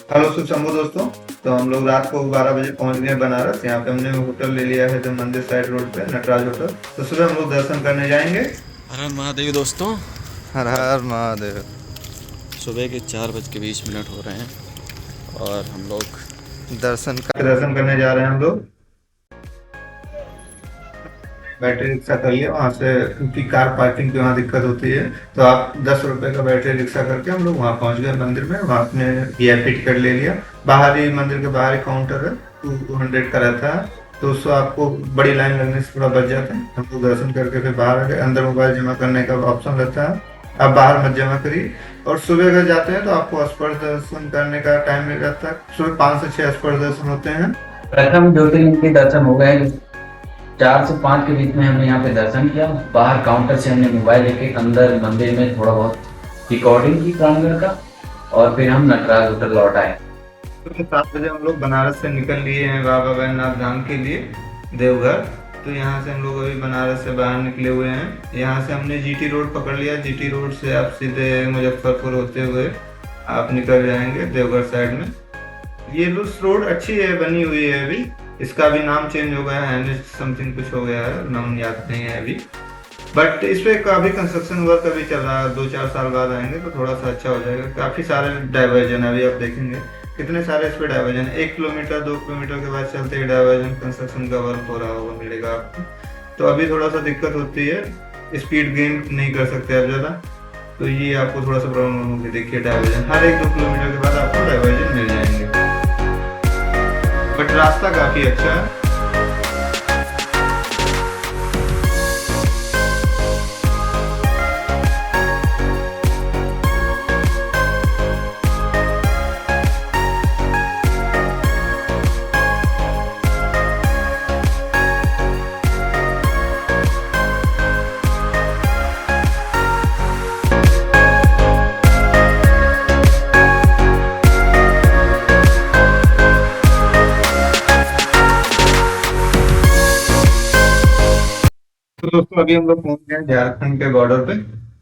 Hello शुभ शंभू दोस्तों। तो हम लोग रात को 12 बजे पहुंच गए बनारस। यहाँ पे हमने होटल ले लिया है जो मंदिर साइड रोड पे नटराज होटल। तो सुबह हम लोग दर्शन करने जाएंगे। हर हर महादेव दोस्तों। हर हर महादेव। सुबह के 4:20 हो रहे हैं और हम लोग दर्शन का दर्शन करने जा रहे हैं हम लोग। बैटरी रिक्शा कर लिया वहाँ से, क्योंकि कार पार्किंग की वहाँ दिक्कत होती है। तो आप 10 रुपए का बैटरी रिक्शा करके हम लोग वहाँ पहुँच गए मंदिर में। वहाँ अपने VIP टिकट ले लिया। बाहरी मंदिर के बाहर ही काउंटर है, 200 का रहता है। तो उससे आपको बड़ी लाइन लगने से थोड़ा बच जाते हैं। हम लोग दर्शन करके फिर बाहर आ गए। अंदर मोबाइल जमा करने का ऑप्शन रहता है, आप बाहर मत जमा करिए। और सुबह अगर जाते हैं तो आपको स्पर्श दर्शन करने का टाइम मिल जाता है। सुबह 5 से 6 स्पर्श दर्शन होते हैं। प्रथम ज्योतिर्लिंग के दर्शन हो गए। 4 से 5 के बीच में हमने यहाँ पे दर्शन किया। बाहर काउंटर से हमने मोबाइल लेके अंदर मंदिर में थोड़ा बहुत रिकॉर्डिंग की प्रांगण का, और फिर हम नटराज होटल लौट आए। सुबह 7 बजे हम लोग बनारस से निकल लिए हैं बाबा वैद्यनाथ धाम के लिए, देवघर। तो यहाँ से हम लोग अभी बनारस से बाहर निकले हुए हैं। यहाँ से हमने GT रोड पकड़ लिया। GT रोड से आप सीधे मुजफ्फरपुर होते हुए आप निकल जाएंगे देवघर साइड में। ये रोड अच्छी है, बनी हुई है अभी। इसका भी नाम चेंज हो गया है, NH समथिंग कुछ हो गया है, नाम याद नहीं है अभी। बट इस पे काफी कंस्ट्रक्शन वर्क अभी चल रहा है। 2-4 साल बाद आएंगे तो थोड़ा सा अच्छा हो जाएगा। काफी सारे डाइवर्जन अभी आप देखेंगे कितने सारे इस पे डाइवर्जन, 1 किलोमीटर 2 किलोमीटर के बाद चलते ही डाइवर्जन कंस्ट्रक्शन का वर्क हो रहा होगा, मिलेगा आपको। तो अभी थोड़ा सा दिक्कत होती है, स्पीड गेन नहीं कर सकते आप ज्यादा। तो ये आपको थोड़ा सा प्रॉब्लम होगी। देखिए डाइवर्जन हर 1-2 किलोमीटर के बाद आपको डाइवर्जन मिल जाएंगे, बट रास्ता काफी अच्छा है। तो दोस्तों अभी हम लोग पहुंच गए हैं झारखंड के बॉर्डर पे।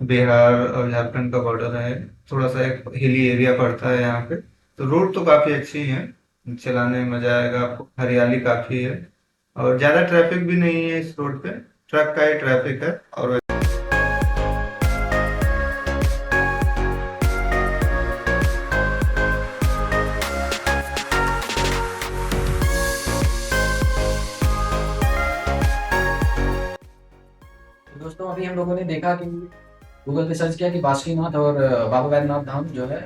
बिहार और झारखंड का बॉर्डर है। थोड़ा सा एक हिली एरिया पड़ता है यहाँ पे। तो रोड तो काफी अच्छी है, चलाने में मजा आएगा आपको। हरियाली काफी है और ज्यादा ट्रैफिक भी नहीं है इस रोड पे। ट्रक का ही ट्रैफिक है। और दोस्तों अभी हम लोगों ने देखा कि गूगल पे सर्च किया कि बासुकीनाथ और बाबा वैद्यनाथ धाम जो है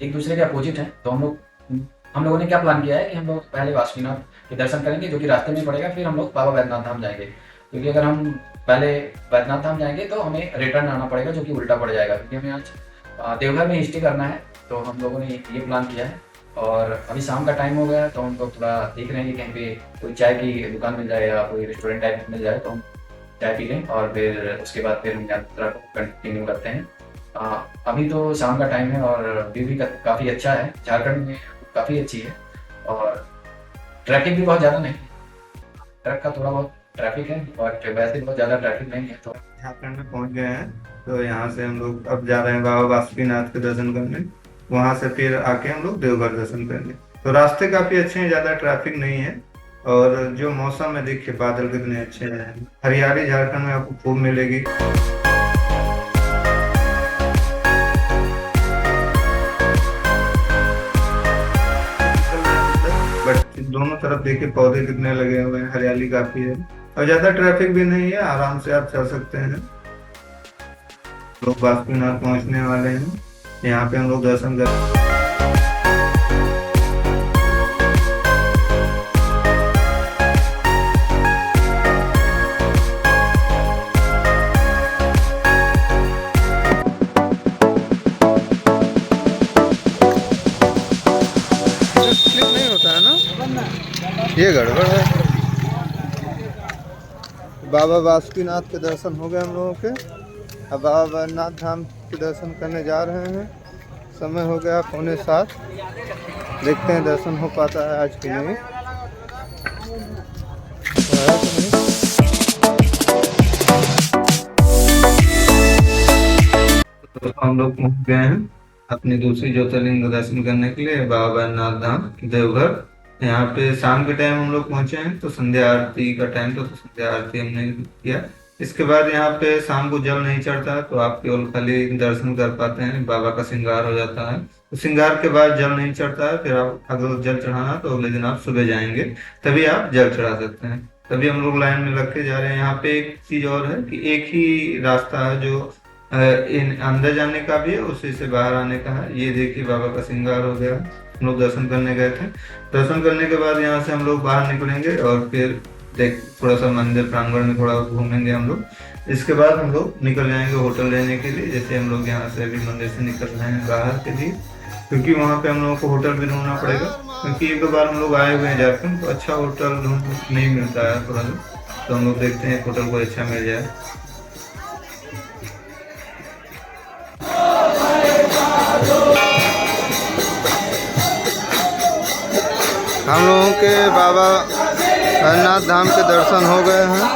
एक दूसरे के अपोजिट है। तो हम लोगों ने क्या प्लान किया है कि हम लोग पहले बासुकीनाथ के दर्शन करेंगे जो कि रास्ते में पड़ेगा, फिर हम लोग बाबा वैद्यनाथ धाम जाएंगे। क्योंकि अगर हम पहले वैद्यनाथ धाम जाएंगे तो हमें रिटर्न आना पड़ेगा, जो कि उल्टा पड़ जाएगा। क्योंकि हमें आज देवघर में स्टे करना है, तो हम लोगों ने ये प्लान किया है। और अभी शाम का टाइम हो गया है, तो हम लोग थोड़ा देख रहे हैं कि कहीं पे कोई चाय की दुकान मिल जाए या कोई रेस्टोरेंट टाइप मिल जाए, तो हम चाय पी लें और फिर उसके बाद फिर हम यात्रा को कंटिन्यू करते हैं। अभी तो शाम का टाइम है और व्यू भी काफ़ी अच्छा है। झारखंड में काफ़ी अच्छी है और ट्रैफिक भी बहुत ज़्यादा नहीं है। ट्रक का थोड़ा बहुत ट्रैफिक है और वैसे बहुत ज़्यादा ट्रैफिक नहीं है। तो झारखंड में पहुंच गए हैं। तो यहाँ से हम लोग अब जा रहे हैं बाबा बासुकीनाथ के दर्शन करने। वहां से फिर आके हम लोग देवघर दर्शन करेंगे। तो रास्ते काफी अच्छे हैं, ज्यादा ट्रैफिक नहीं है। और जो मौसम है देखिए, बादल कितने अच्छे हैं। हरियाली झारखंड में आपको खूब मिलेगी। बट दोनों तरफ देखिए पौधे कितने लगे हुए हैं, हरियाली काफी है और ज्यादा ट्रैफिक भी नहीं है। आराम से आप चल सकते हैं। लोग बासुकीनाथ पहुंचने वाले हैं। यहाँ पे हम लोग दर्शन कर स्लिप नहीं होता है ना, ये गड़बड़ है। बाबा बासुकीनाथ के दर्शन हो गए हम लोगों के। अब बाबा वैद्यनाथ धाम के दर्शन करने जा रहे हैं। समय हो गया 6:45। देखते हैं दर्शन हो पाता है आज की नहीं। तो हम लोग पहुंच गए हैं। अपनी दूसरी ज्योतिर्लिंग का दर्शन करने के लिए बाबा बैद्यनाथ धाम देवघर। यहाँ पे शाम के टाइम हम लोग पहुंचे हैं, तो संध्या आरती का टाइम था, तो संध्या आरती हमने किया। इसके बाद यहाँ पे शाम को जल नहीं चढ़ता, तो आप केवल खाली दर्शन कर पाते हैं, बाबा का श्रृंगार हो जाता है। तो श्रृंगार के बाद जल नहीं चढ़ता है, फिर आप अगर जल चढ़ाना तो अगले दिन आप सुबह जाएंगे, तभी आप जल चढ़ा सकते हैं। तभी हम लोग लाइन में लग के जा रहे हैं। यहाँ पे एक चीज और है कि एक ही रास्ता है जो इन अंदर जाने का भी है, उसी से बाहर आने का है। ये देखिए बाबा का श्रृंगार हो गया। हम लोग दर्शन करने गए थे। दर्शन करने के बाद यहाँ से हम लोग बाहर निकलेंगे और फिर थोड़ा सा मंदिर प्रांगण में थोड़ा घूमेंगे हम लोग। इसके बाद हम लोग निकल जाएंगे होटल लेने के लिए। जैसे हम लोग यहाँ से अभी मंदिर से निकल रहे हैं बाहर के लिए, क्योंकि वहाँ पे हम लोगों को होटल भी ढूंढना पड़ेगा, क्योंकि एक दो बार हम लोग आए हुए हैं झारखंड, तो अच्छा होटल नहीं मिलता है थोड़ा सा। तो हम लोग देखते हैं होटल कोई अच्छा मिल जाए। हम लोगों के बाबा बैद्यनाथ धाम के दर्शन हो गए हैं।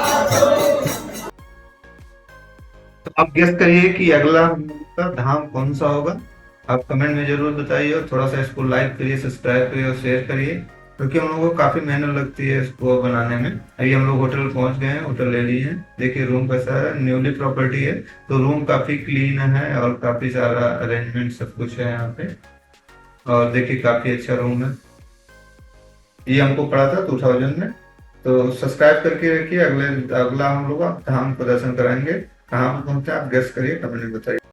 तो आप गेस करिए कि अगला हम लोग का धाम कौन सा होगा। आप कमेंट में जरूर बताइए और थोड़ा सा इसको लाइक करिए, सब्सक्राइब करिए और शेयर करिए, क्योंकि हम लोगों को काफी मेहनत लगती है इसको बनाने में। अभी हम लोग होटल पहुंच गए हैं, होटल ले लिए हैं। देखिए रूम कैसा है, न्यूली प्रॉपर्टी है, तो रूम काफी क्लीन है और काफी सारा अरेंजमेंट सब कुछ है यहाँ पे। और देखिए काफी अच्छा रूम है। ये हमको पड़ा था 2000 में। तो सब्सक्राइब करके रखिए। अगला हम लोग धाम को दर्शन कराएंगे। कहाँ पहुंचे आप गेस करिए, कमेंट में बताइए।